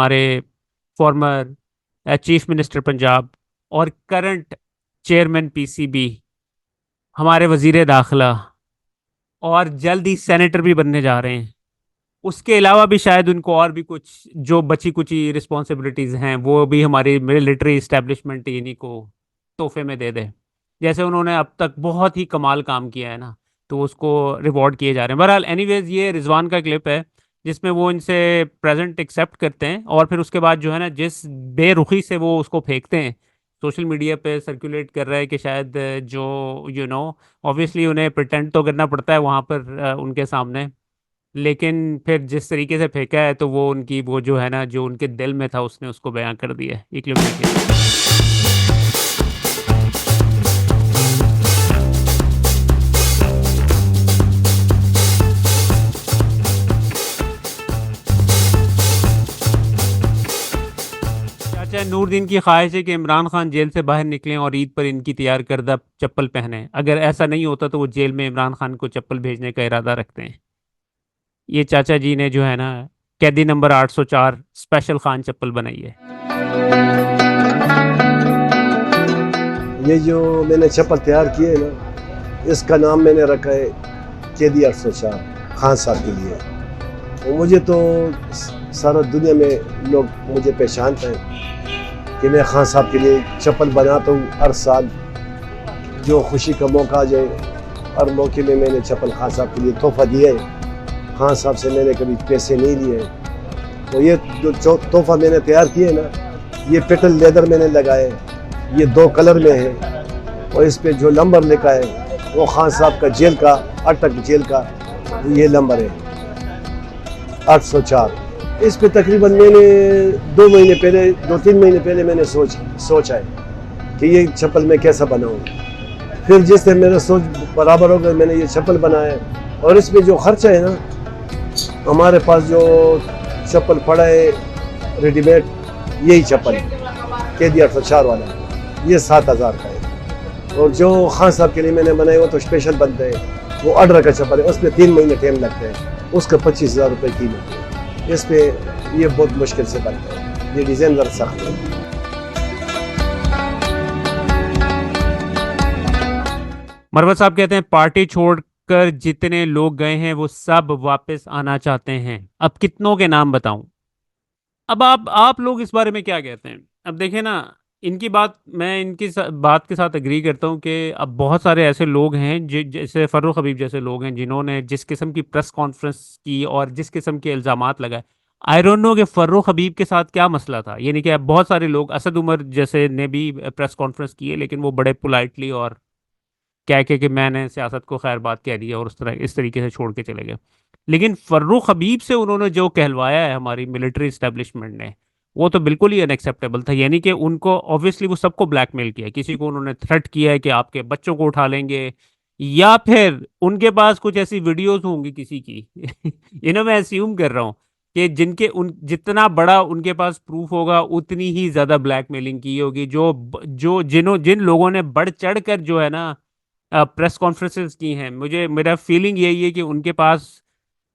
हमारे former chief minister Punjab और current chairman PCB, हमारे वजीर दाखिला, और जल्द ही सेनेटर भी बनने जा रहे हैं। उसके अलावा भी शायद उनको और भी कुछ जो बची कुची रिस्पॉन्सिबिलिटीज हैं वो भी हमारी मिलिट्री इस्टेब्लिशमेंट इन्हीं को तोहफे में दे दे। जैसे उन्होंने अब तक बहुत ही कमाल काम किया है ना, तो उसको रिवॉर्ड किए जा रहे हैं। बहरहाल एनीवेज, ये रिजवान का क्लिप है जिसमें वो इनसे प्रेजेंट एक्सेप्ट करते हैं और फिर उसके बाद जो है ना, जिस बेरुखी से वो उसको फेंकते हैं, सोशल मीडिया पे सर्कुलेट कर रहा है कि शायद जो ऑब्वियसली उन्हें प्रिटेंड तो करना पड़ता है वहाँ पर उनके सामने, लेकिन फिर जिस तरीके से फेंका है तो वो उनकी वो जो है ना, जो उनके दिल में था उसने उसको बयां कर दिया है। ये क्लिप देखिए। चाचा नूरदीन की ख्वाहिश है कि इमरान खान जेल से बाहर निकलें और ईद पर इनकी तैयार करदा चप्पल पहने। अगर ऐसा नहीं होता तो वो जेल में इमरान खान को चप्पल भेजने का इरादा रखते हैं। ये चाचा जी ने जो है ना, कैदी नंबर 804 स्पेशल खान चप्पल बनाई है। ये जो मैंने चप्पल तैयार की है ना, इसका नाम मैंने रखा है कैदी 804 खान साहब के लिए। और मुझे तो सारा दुनिया में लोग मुझे पहचानते हैं कि मैं खान साहब के लिए चप्पल बनाता हूँ हर साल। जो खुशी का मौका आ जाए, हर मौके में मैंने चप्पल खान साहब के लिए तोहफा दिया है। खान साहब से मैंने कभी पैसे नहीं लिए। तो ये जो तोहफा मैंने तैयार किया है ना, ये पेटल लेदर मैंने लगाए, ये 2 कलर में है। और इस पे जो नंबर लिखा है वो खान साहब का जेल का, अटक जेल का ये नंबर है 804। इस पे तकरीबन मैंने 2-3 महीने पहले मैंने सोचा है कि ये चप्पल मैं कैसा बनाऊं। फिर जिससे मेरा सोच बराबर हो गया, मैंने ये चप्पल बनाया। और इसमें जो खर्चा है ना, हमारे पास जो चप्पल पड़ा है रेडीमेड, यही चप्पल कैदी 804 वाला, ये 7000 का है। और जो खान साहब के लिए मैंने बनाए वो तो स्पेशल बनते हैं, वो ऑर्डर का चप्पल है, उसमें 3 महीने टाइम लगते हैं, उसका 25,000 रुपये कीमत है। इस पे ये बहुत मुश्किल से बनता है, ये डिज़ाइन ज़रा सख्त है। मरवत साहब कहते हैं पार्टी छोड़कर जितने लोग गए हैं वो सब वापस आना चाहते हैं। अब कितनों के नाम बताऊं? अब आप लोग इस बारे में क्या कहते हैं? अब देखें ना, इनकी बात, मैं इनकी बात के साथ एग्री करता हूं कि अब बहुत सारे ऐसे लोग हैं जैसे फ़र्रुख हबीब जैसे लोग हैं जिन्होंने जिस किस्म की प्रेस कॉन्फ्रेंस की और जिस किस्म के इल्ज़ामात लगाए। आई डोंट नो कि फ़र्रुख हबीब के साथ क्या मसला था। यानी कि अब बहुत सारे लोग, असद उमर जैसे ने भी प्रेस कॉन्फ्रेंस की है, लेकिन वो बड़े पोलाइटली और कह के कि मैंने सियासत को खैर बात कह दी है और इस तरीके से छोड़ के चले गए। लेकिन फर्रुख हबीब से उन्होंने जो कहलवाया है हमारी मिलिट्री इस्टेब्लिशमेंट ने, वो तो बिल्कुल ही अनएक्सेप्टेबल था। यानी कि उनको ऑब्वियसली वो सबको ब्लैकमेल किया, किसी को उन्होंने थ्रेट किया है कि आपके बच्चों को उठा लेंगे, या फिर उनके पास कुछ ऐसी वीडियोस होंगी किसी की मैं अस्यूम कर रहा हूँ कि जिनके उन जितना बड़ा उनके पास प्रूफ होगा उतनी ही ज्यादा ब्लैकमेलिंग की होगी। जिन लोगों ने बढ़ चढ़ कर जो है ना प्रेस कॉन्फ्रेंसेस की हैं, मेरा फीलिंग यही है कि उनके पास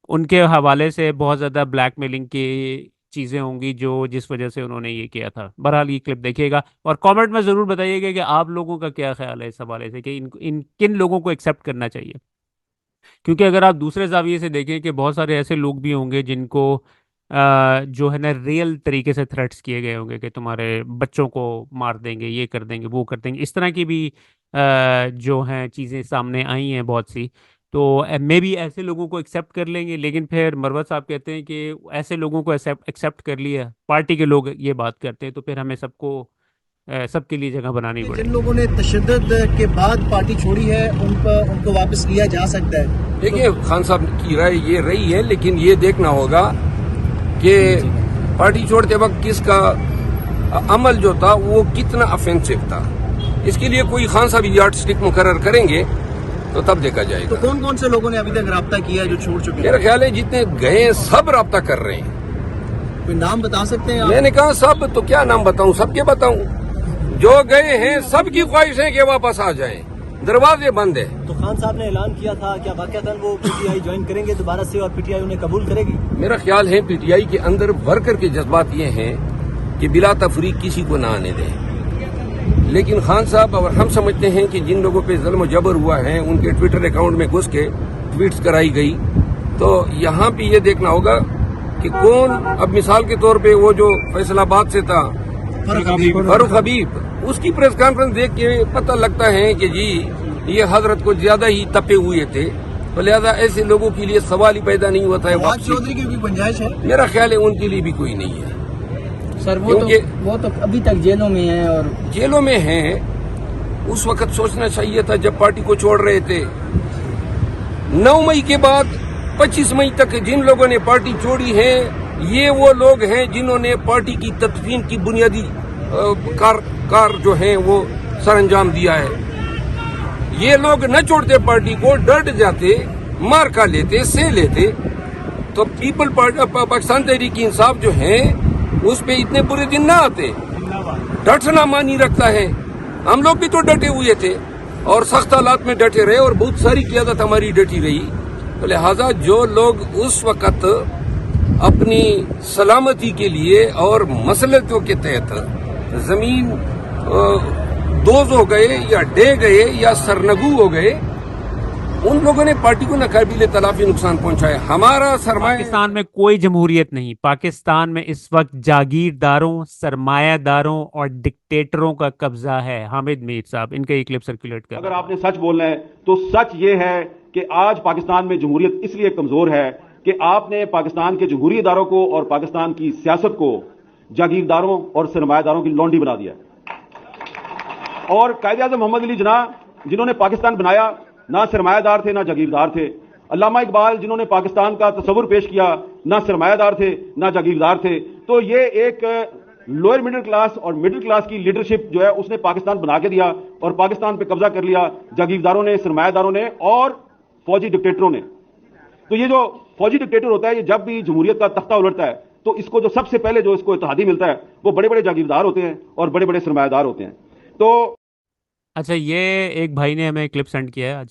उनके हवाले से बहुत ज़्यादा ब्लैकमेलिंग की चीज़ें होंगी जो जिस वजह से उन्होंने ये किया था। बहरहाल ये क्लिप देखिएगा और कमेंट में ज़रूर बताइएगा कि आप लोगों का क्या ख्याल है इस हवाले से कि इन किन लोगों को एक्सेप्ट करना चाहिए। क्योंकि अगर आप दूसरे जाविये से देखें कि बहुत सारे ऐसे लोग भी होंगे जिनको जो है ना रियल तरीके से थ्रेट्स किए गए होंगे कि तुम्हारे बच्चों को मार देंगे, ये कर देंगे, वो कर देंगे। इस तरह की भी जो हैं चीज़ें सामने आई हैं बहुत सी। तो मे बी ऐसे लोगों को एक्सेप्ट कर लेंगे, लेकिन फिर मरवत साहब कहते हैं कि ऐसे लोगों को एक्सेप्ट कर लिया, पार्टी के लोग ये बात करते हैं, तो फिर हमें सबको सबके लिए जगह बनानी जिन पड़ेगी। लोगों ने तशद्दुद के बाद पार्टी छोड़ी है उनको वापस लिया जा सकता है। देखिए, खान साहब की राय ये रही है, लेकिन ये देखना होगा कि पार्टी छोड़ते वक्त किसका अमल जो था वो कितना ऑफेंसिव था। इसके लिए कोई खान साहब यार्ड स्टिक मुकर्रर करेंगे तो तब देखा जाएगा। तो कौन कौन से लोगों ने अभी तक राब्ता किया जो छोड़ चुके हैं? मेरा ख्याल है जितने गए हैं सब राब्ता कर रहे हैं। कोई नाम बता सकते हैं आप? मैंने कहा सब, तो क्या नाम बताऊं, सबके बताऊं? जो गए हैं सबकी ख्वाहिश है कि वापस आ जाएं, दरवाजे बंद है। तो खान साहब ने ऐलान किया था, क्या वाकई वो पीटीआई ज्वाइन करेंगे दोबारा से और पीटीआई उन्हें कबूल करेगी? मेरा ख्याल है पीटीआई के अंदर वर्कर के जज्बात ये हैं कि बिला तफरीक किसी को ना आने दें, लेकिन खान साहब और हम समझते हैं कि जिन लोगों पे जुल्म जबर हुआ है उनके ट्विटर अकाउंट में घुस के ट्वीट्स कराई गई, तो यहाँ पे ये देखना होगा कि कौन, अब मिसाल के तौर पे वो जो फैसलाबाद से था फारूक हबीब, उसकी प्रेस कॉन्फ्रेंस देख के पता लगता है कि जी ये हजरत को ज्यादा ही तपे हुए थे, तो लिहाजा ऐसे लोगों के लिए सवाल ही पैदा नहीं होता है। फवाद चौधरी की भी गुंजाइश है? मेरा ख्याल है उनके लिए भी कोई नहीं है सर, वो तो अभी तक जेलों में हैं, और जेलों में हैं। उस वक्त सोचना चाहिए था जब पार्टी को छोड़ रहे थे। 9 मई के बाद 25 मई तक जिन लोगों ने पार्टी छोड़ी है, ये वो लोग हैं जिन्होंने पार्टी की तदफीन की बुनियादी कार जो है वो सरअंजाम दिया है। ये लोग न छोड़ते पार्टी को, डट जाते, मार खा लेते, से लेते, तो पीपल पाकिस्तान तहरीक इंसाफ जो है उस पे इतने बुरे दिन ना आते। डटना मानी रखता है। हम लोग भी तो डटे हुए थे और सख्त हालात में डटे रहे और बहुत सारी क़यादत हमारी डटी रही। तो लिहाजा जो लोग उस वक़्त अपनी सलामती के लिए और मसलतों के तहत जमीन दोज हो गए या डे गए या सरनगू हो गए, उन लोगों ने पार्टी को नाकाबिले तलाफी नुकसान पहुंचाया। हमारा सरमाया, पाकिस्तान में कोई जमहूरियत नहीं। पाकिस्तान में इस वक्त जागीरदारों, सरमायादारों और डिक्टेटरों का कब्जा है। हामिद मीर साहब, इनका एक क्लिप सर्कुलेट कर। अगर आपने सच बोलना है तो सच ये है कि आज पाकिस्तान में जमहूरियत इसलिए कमजोर है कि आपने पाकिस्तान के जमहूरी इदारों को और पाकिस्तान की सियासत को जागीरदारों और सरमायादारों की लौंडी बना दिया। और कायदे-ए-आज़म मोहम्मद अली जिन्ना, जिन्होंने पाकिस्तान बनाया, ना सरमायादार थे ना जागीरदार थे। अल्लामा इकबाल, जिन्होंने पाकिस्तान का तस्वुर पेश किया, ना सरमायादार थे ना जागीरदार थे। तो ये एक लोअर मिडिल क्लास और मिडिल क्लास की लीडरशिप जो है उसने पाकिस्तान बना के दिया और पाकिस्तान पे कब्जा कर लिया जागीरदारों ने, सरमायादारों ने और फौजी डिक्टेटरों ने। तो ये जो फौजी डिक्टेटर होता है, ये जब भी जमहूरियत का तख्ता उलटता है तो इसको जो सबसे पहले जो इसको इत्तेहादी मिलता है वो बड़े बड़े जागीरदार होते हैं और बड़े बड़े सरमायादार होते हैं। तो अच्छा, ये एक भाई ने हमें क्लिप सेंड किया है आज।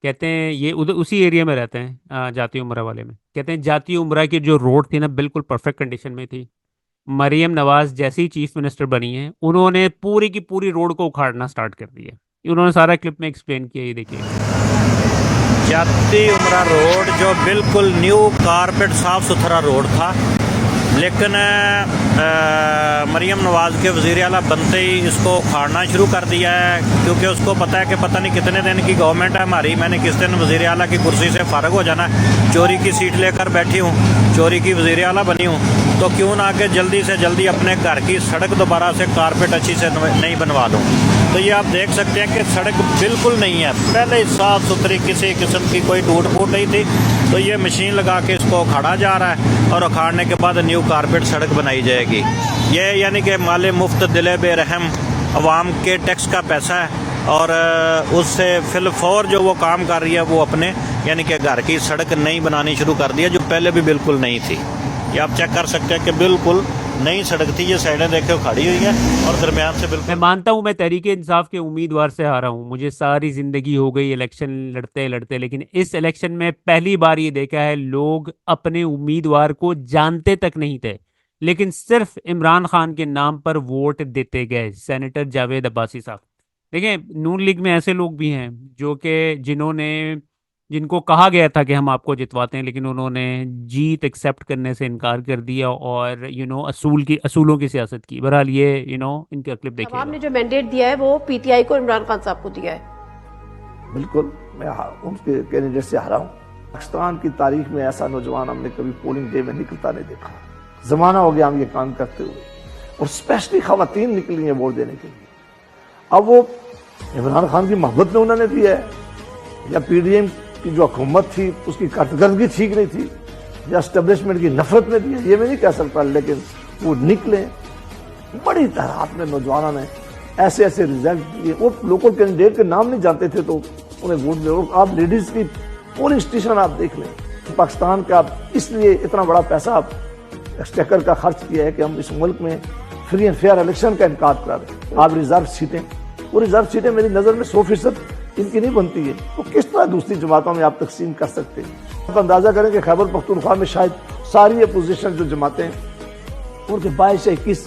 कहते हैं ये उधर उसी एरिया में रहते हैं, जाती उमरा वाले में। कहते हैं जाती उमरा की जो रोड थी ना, बिल्कुल परफेक्ट कंडीशन में थी। मरियम नवाज जैसी ही चीफ मिनिस्टर बनी है, उन्होंने पूरी की पूरी रोड को उखाड़ना स्टार्ट कर दिया। उन्होंने सारा क्लिप में एक्सप्लेन किया, ये देखिए। जाती उमरा रोड जो बिल्कुल न्यू कारपेट साफ सुथरा रोड था, लेकिन मरियम नवाज़ के वज़ीर आला बनते ही इसको उखाड़ना शुरू कर दिया है, क्योंकि उसको पता है कि पता नहीं कितने दिन की गवर्नमेंट है हमारी, मैंने किस दिन वज़ीर आला की कुर्सी से फ़ारग हो जाना, चोरी की सीट लेकर बैठी हूँ, चोरी की वज़ीर आला बनी हूँ, तो क्यों ना कि जल्दी से जल्दी अपने घर की सड़क दोबारा से कारपेट अच्छी से नहीं बनवा दूँ। तो ये आप देख सकते हैं कि सड़क बिल्कुल नहीं है, पहले ही साफ़ सुथरी, किसी किस्म की कोई टूट फूट नहीं थी। तो ये मशीन लगा के इसको उखाड़ा जा रहा है और उखाड़ने के बाद न्यू कारपेट सड़क बनाई जाएगी। ये यानी कि माले मुफ्त दिले बेरहम अवाम के टैक्स का पैसा है और उससे फिलफौर जो वो काम कर रही है वो अपने यानी कि घर की सड़क नई बनानी शुरू कर दी है, जो पहले भी बिल्कुल नहीं थी। ये आप चेक कर सकते हैं कि बिल्कुल नई सड़क थी, ये साइडें देखे खड़ी हुई है और दरमियान से बिल्कुल। मैं मानता हूँ मैं तहरीक इंसाफ के उम्मीदवार से हारा हूँ, मुझे सारी ज़िंदगी हो गई इलेक्शन लड़ते लड़ते, लेकिन इस इलेक्शन में पहली बार ये देखा है लोग अपने उम्मीदवार को जानते तक नहीं थे, लेकिन सिर्फ इमरान खान के नाम पर वोट देते गए। सेनेटर जावेद अब्बासी साहब, देखिए नून लीग में ऐसे लोग भी हैं जो कि जिनको कहा गया था कि हम आपको जितवाते हैं, लेकिन उन्होंने जीत एक्सेप्ट करने से इनकार कर दिया और असूलों की सियासत की। बहरहाल ये इनका क्लिप देखिए। आपने जो मैंडेट दिया है वो पीटीआई को इमरान खान साहब को दिया है। बिल्कुल, मैं उनके कैंडिडेट से हारा हूँ। पाकिस्तान की तारीख में ऐसा नौजवान हमने कभी पोलिंग डे में निकलता नहीं देखा। जमाना हो गया हम ये काम करते हुए, और स्पेशली खवातीन निकली हैं वोट देने के लिए। अब वो इमरान खान की मोहब्बत में उन्होंने दिया है या पीडीएम की जो हुकूमत थी उसकी कारकर्दगी ठीक नहीं थी या एस्टेब्लिशमेंट की नफरत में दिया, ये मैं नहीं कह सकता, लेकिन वो निकले बड़ी तादाद में नौजवानों ने ऐसे ऐसे रिजल्ट दिए। वो लोकल कैंडिडेट के नाम नहीं जानते थे तो उन्हें वोट दिया। आप लेडीज की पोलिंग स्टेशन आप देख लें, पाकिस्तान का इसलिए इतना बड़ा पैसा एक्सटेकर का खर्च किया है कि हम इस मुल्क में फ्री एंड फेयर इलेक्शन का इनकार करा रहे। आप रिजर्व सीटें, वो रिजर्व सीटें मेरी नज़र में 100% इनकी नहीं बनती है, तो किस तरह दूसरी जमातों में आप तकसीम कर सकते हैं। आप अंदाजा करें कि खैबर पख्तूनख्वा में शायद सारी अपोजिशन जो जमातें उनके 22 से 21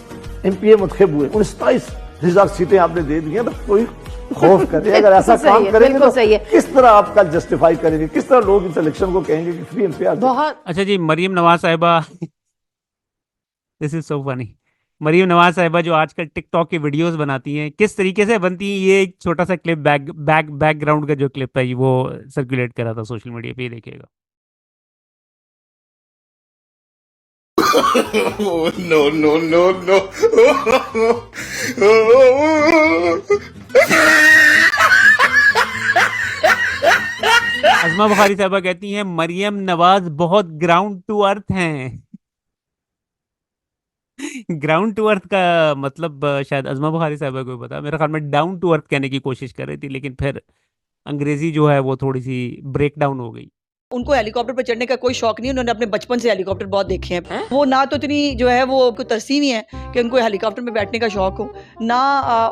MPA मुंतखब हुए, 27,000 सीटें आपने दे दी हैं, तो कोई खौफ करे अगर ऐसा काम करेंगे तो किस तरह आप कल जस्टिफाई करेंगे, किस तरह लोग इस इलेक्शन को कहेंगे कि फ्री एंड फेयर। बहुत अच्छा जी, मरियम नवाज साहिबा this is so funny. Maryam Nawaz साहिबा जो आजकल टिकटॉक की वीडियोस बनाती हैं, किस तरीके से बनती हैं, ये एक छोटा सा क्लिप बैकग्राउंड का जो क्लिप है वो सर्कुलेट करा था सोशल मीडिया पे, ये देखिएगा। no, no, no, no. Azma Bukhari साहबा कहती हैं मरियम नवाज बहुत ग्राउंड टू अर्थ हैं। ग्राउंड टू अर्थ का मतलब शायद अज़मा बुखारी साहबा को पता, मेरे ख्याल में डाउन टू अर्थ कहने की कोशिश कर रही थी, लेकिन फिर अंग्रेजी जो है वो थोड़ी सी ब्रेक डाउन हो गई। उनको हेलीकॉप्टर पर चढ़ने का कोई शौक नहीं, उन्होंने अपने बचपन से हेलीकॉप्टर बहुत देखे हैं। वो ना तो इतनी जो है वो कोई तरसीम ही है कि उनको हेलीकॉप्टर में बैठने का शौक हो, ना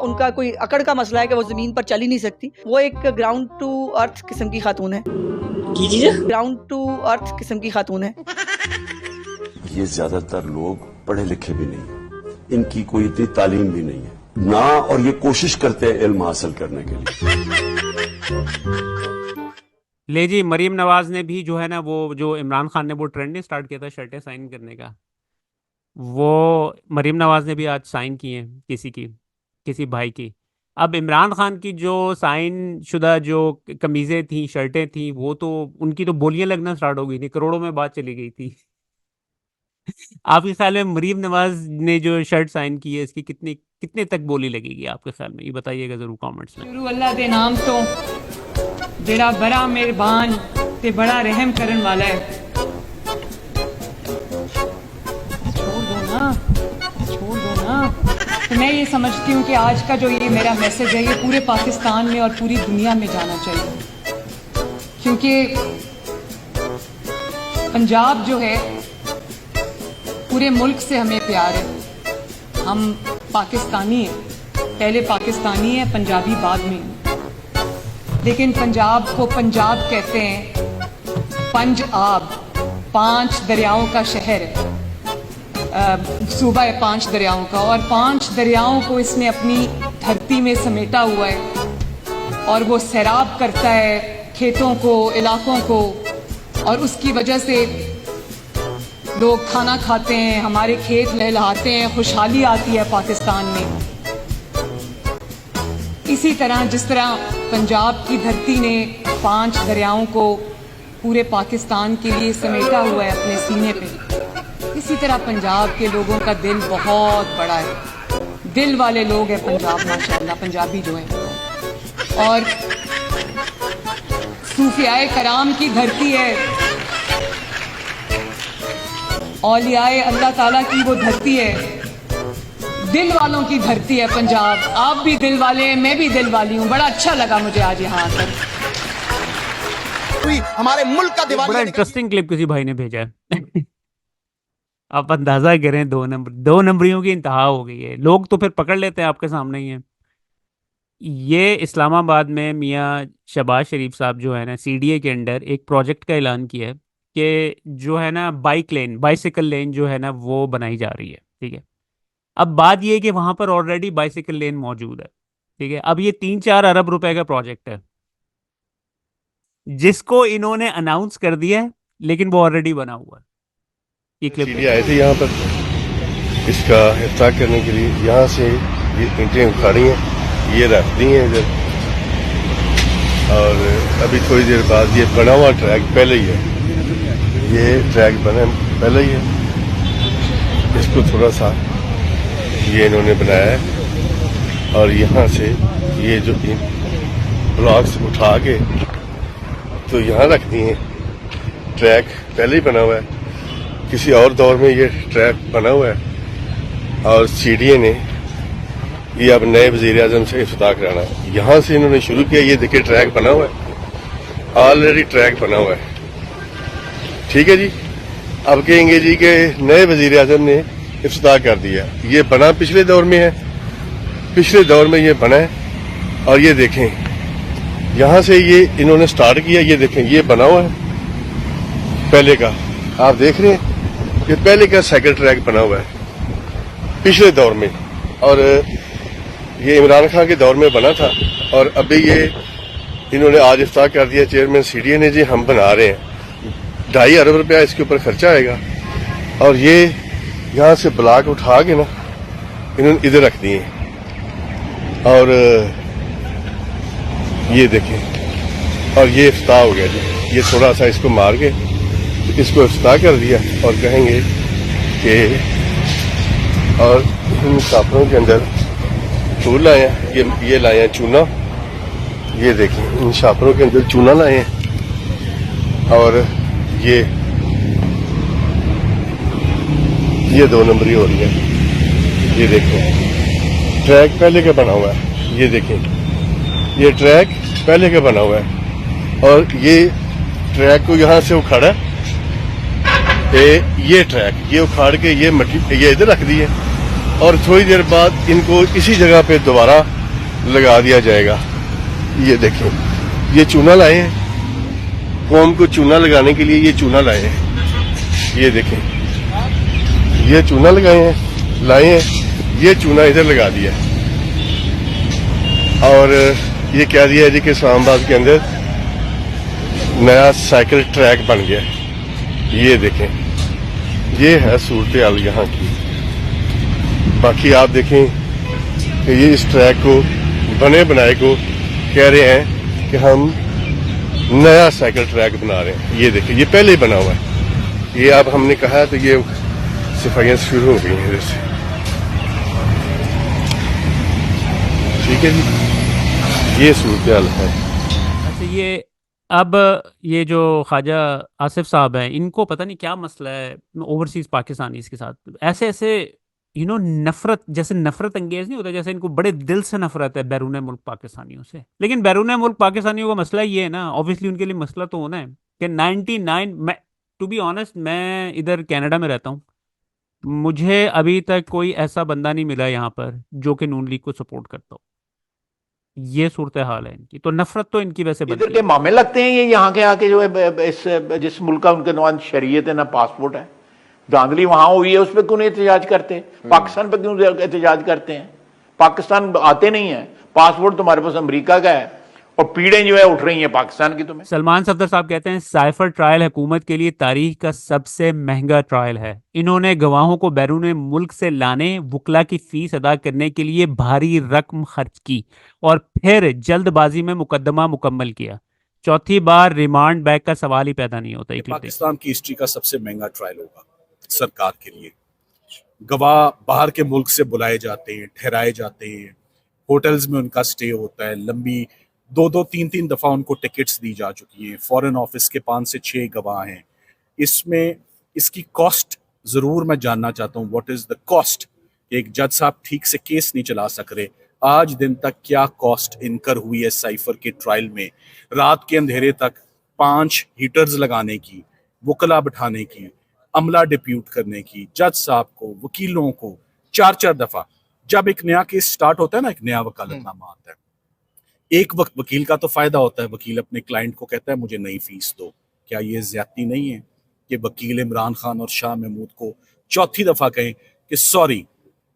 उनका कोई अकड़ का मसला है कि वो ज़मीन पर चल ही नहीं सकती। वो एक ग्राउंड टू अर्थ किस्म की खातून है। ग्राउंड टू अर्थ किस्म की खातून है। ये ज्यादातर लोग पढ़े लिखे भी नहीं, इनकी कोई इतनी तालीम भी नहीं है ना, और ये कोशिश करते हैं इल्म हासिल करने के लिए। ले जी, मरियम नवाज ने भी जो है ना, वो जो इमरान खान ने वो ट्रेंड नहीं स्टार्ट किया था शर्टें साइन करने का, वो मरियम नवाज ने भी आज साइन की हैं किसी भाई की। अब इमरान खान की जो साइन शुदा जो कमीज़ें थी, शर्टें थी, वो तो उनकी तो बोलियां लगना स्टार्ट हो गई थी, करोड़ों में बात चली गई थी। आपके ख्याल में मरियम नवाज ने जो शर्ट साइन की है, इसकी कितने तक बोली लगेगी आपके ख्याल में, ये बताइएगा जरूर कमेंट्स में। शुरू अल्लाह दे नाम तो जेड़ा बड़ा मेहरबान ते बड़ा रहम करन वाला है। छोड़ दो ना। तो मैं ये समझती हूँ कि आज का जो ये मेरा मैसेज है, ये पूरे पाकिस्तान में और पूरी दुनिया में जाना चाहिए, क्योंकि पंजाब जो है पूरे मुल्क से हमें प्यार है। हम पाकिस्तानी हैं, पहले पाकिस्तानी है, पंजाबी बाद में। लेकिन पंजाब को पंजाब कहते हैं, पंज आब, 5 दरियाओं का शहर है, सूबा है 5 दरियाओं का, और 5 दरियाओं को इसने अपनी धरती में समेटा हुआ है, और वो सैराब करता है खेतों को, इलाकों को, और उसकी वजह से लोग खाना खाते हैं, हमारे खेत लहलहाते हैं, खुशहाली आती है पाकिस्तान में। इसी तरह जिस तरह पंजाब की धरती ने 5 दरियाओं को पूरे पाकिस्तान के लिए समेटा हुआ है अपने सीने पे, इसी तरह पंजाब के लोगों का दिल बहुत बड़ा है, दिल वाले लोग हैं पंजाब, माशाल्लाह पंजाबी जो हैं। और सूफियाए कराम की धरती है, औलियाए अल्लाह ताला की वो धरती है, दिल वालों की धरती है पंजाब। आप भी दिल वाले हैं, मैं भी दिल वाली हूँ। बड़ा अच्छा लगा मुझे आज यहाँ आकर। हमारे मुल्क का दीवार, बड़ा इंटरेस्टिंग क्लिप किसी भाई ने भेजा है। आप अंदाजा करें, 2 नंबरियों की इंतहा हो गई है। लोग तो फिर पकड़ लेते हैं, आपके सामने ही है। ये इस्लामाबाद में मियाँ शहबाज शरीफ साहब जो है ना, CDA के अंडर एक प्रोजेक्ट का ऐलान किया है कि जो है ना बाइसिकल लेन जो है ना वो बनाई जा रही है। ठीक है, अब बात ये है कि वहां पर ऑलरेडी बाइसिकल लेन मौजूद है। ठीक है, अब ये 3-4 अरब रुपए का प्रोजेक्ट है जिसको इन्होंने अनाउंस कर दिया है, लेकिन वो ऑलरेडी बना हुआ है। ये क्लिप आए थे यहाँ पर इसका इफ्तार करने के लिए, यहाँ से ये ईंटें उखाड़ी हैं, ये रख दी हैं इधर, और अभी थोड़ी देर बाद ये बना हुआ ट्रैक पहले ही है, ये ट्रैक बना पहले ही है, इसको थोड़ा सा ये इन्होंने बनाया है, और यहाँ से ये जो ब्लॉक्स उठा के तो यहाँ रख दिए हैं। ट्रैक पहले ही बना हुआ है, किसी और दौर में ये ट्रैक बना हुआ है, और CDA ने ये अब नए वज़ीर आज़म से इफ्तिताह कराना है। यहाँ से इन्होंने शुरू किया, ये देखिए ट्रैक बना हुआ है, ऑलरेडी ट्रैक बना हुआ है। ठीक है जी, अब कहेंगे जी कि नए वज़ीर आज़म ने इफ्तिताह कर दिया। ये बना पिछले दौर में है, पिछले दौर में ये बना है, और ये देखें यहाँ से ये इन्होंने स्टार्ट किया, ये देखें ये बना हुआ है पहले का, आप देख रहे हैं ये पहले का साइकिल ट्रैक बना हुआ है पिछले दौर में, और ये इमरान खान के दौर में बना था, और अभी ये इन्होंने आज इफ्ताह कर दिया चेयरमैन सीडीए ने, जी हम बना रहे हैं, 2.5 अरब रुपया इसके ऊपर खर्चा आएगा, और ये यहाँ से ब्लॉक उठा के ना इन्होंने इधर रख दिए, और ये देखें, और ये इफ्ताह हो गया जी। ये थोड़ा सा इसको मार के इसको इफ्ताह कर दिया, और कहेंगे कि और इन कापड़ों के अंदर फूल लाए हैं, ये लाए हैं चूना, ये देखें इन शापरों के अंदर चूना लाए हैं, और ये 2 नंबरी हो रही है। ये देखें ट्रैक पहले का बना हुआ है, ये देखें ये ट्रैक पहले का बना हुआ है, और ये ट्रैक को यहाँ से उखाड़ा, ये ट्रैक ये उखाड़ के ये मट्टी ये इधर रख दी है, और थोड़ी देर बाद इनको इसी जगह पे दोबारा लगा दिया जाएगा। ये देखें ये चूना लाए हैं, कौम को चूना लगाने के लिए ये चूना लाए हैं, ये देखें ये चूना लाए हैं, ये चूना इधर लगा दिया, और ये क्या दिया है जी कि इस्लामाबाद के अंदर नया साइकिल ट्रैक बन गया। ये देखें ये है सूरत हाल यहाँ की। बाकी आप देखें कि ये इस ट्रैक को बने बनाए को कह रहे हैं कि हम नया साइकिल ट्रैक बना रहे हैं। ये देखिए ये पहले ही बना हुआ है, ये अब हमने कहा तो ये सफाइयाँ शुरू हो गई हैं इधर से। ठीक है जी, ये सूरत हाल है। अच्छा ये अब ये जो ख्वाजा आसिफ साहब हैं, इनको पता नहीं क्या मसला है ओवरसीज़ पाकिस्तानीज़ के साथ, ऐसे ऐसे नफरत, जैसे नफरत अंगेज नहीं होता, जैसे इनको बड़े दिल से नफरत है बैरून मुल्क पाकिस्तानियों से। लेकिन बैरून मुल्क पाकिस्तानियों का मसला ये है ना, ऑब्वियसली उनके लिए मसला तो होना है कि 99 टू बी ऑनेस्ट मैं इधर कनाडा में रहता हूँ, मुझे अभी तक कोई ऐसा बंदा नहीं मिला यहाँ पर जो कि नून लीग को सपोर्ट करता हो। ये सूरत हाल है इनकी, तो नफरत तो इनकी वैसे इधर के मामले लगते हैं ये यहाँ के आके जो है इस जिस मुल्क का उनके ना शरीयत है ना पासपोर्ट है, धांधली वहां हुई है उस पर क्यों नहीं एहतजाज करते, पाकिस्तान पर क्यों एहतजाज करते हैं, पाकिस्तान आते नहीं है, पासपोर्ट तुम्हारे पास अमेरिका का है, और पीड़े जो है उठ रही हैं पाकिस्तान की। तुम्हें सलमान सफदर साहब कहते हैं साइफर ट्रायल हुकूमत के लिए तारीख का सबसे महंगा ट्रायल है। इन्होंने गवाहों को बैरून मुल्क से लाने, वकला की फीस अदा करने के लिए भारी रकम खर्च की और फिर जल्दबाजी में मुकदमा मुकम्मल किया। चौथी बार रिमांड बैक का सवाल ही पैदा नहीं होता। पाकिस्तान की हिस्ट्री का सबसे महंगा ट्रायल होगा सरकार के लिए। गवाह बाहर के मुल्क से बुलाए जाते हैं, ठहराए जाते हैं, होटल्स में उनका स्टे होता है, लंबी 2-2, 3-3 दफा उनको टिकट्स दी जा चुकी हैं, फॉरेन ऑफिस के 5 से 6 गवाह हैं। इसमें इसकी कॉस्ट जरूर मैं जानना चाहता हूँ, व्हाट इज द कॉस्ट। एक जज साहब ठीक से केस नहीं चला सक रहे, आज दिन तक क्या कॉस्ट इनकर हुई है साइफर के ट्रायल में, रात के अंधेरे तक 5 हीटर्स लगाने की, वकला बिठाने की, अमला डिप्यूट करने की, जज साहब को, वकीलों को 4-4 दफा। जब एक नया केस स्टार्ट होता है ना, एक नया वकालतनामा आता है, एक वक्त वकील का तो फायदा होता है, वकील अपने क्लाइंट को कहता है मुझे नई फीस दो। क्या ये ज्यादती नहीं है कि वकील इमरान खान और शाह महमूद को चौथी दफा कहें कि सॉरी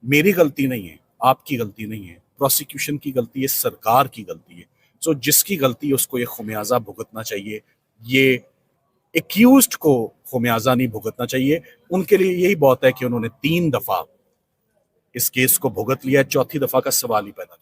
मेरी गलती नहीं है, आपकी गलती नहीं है, प्रोसिक्यूशन की गलती है, सरकार की गलती है। सो जिसकी गलती है उसको ये खुमियाजा भुगतना चाहिए, ये एक्यूज्ड को खुमियाजा नहीं भुगतना चाहिए। उनके लिए यही बहुत है कि उन्होंने 3 दफा इस केस को भुगत लिया, चौथी दफा का सवाल ही पैदा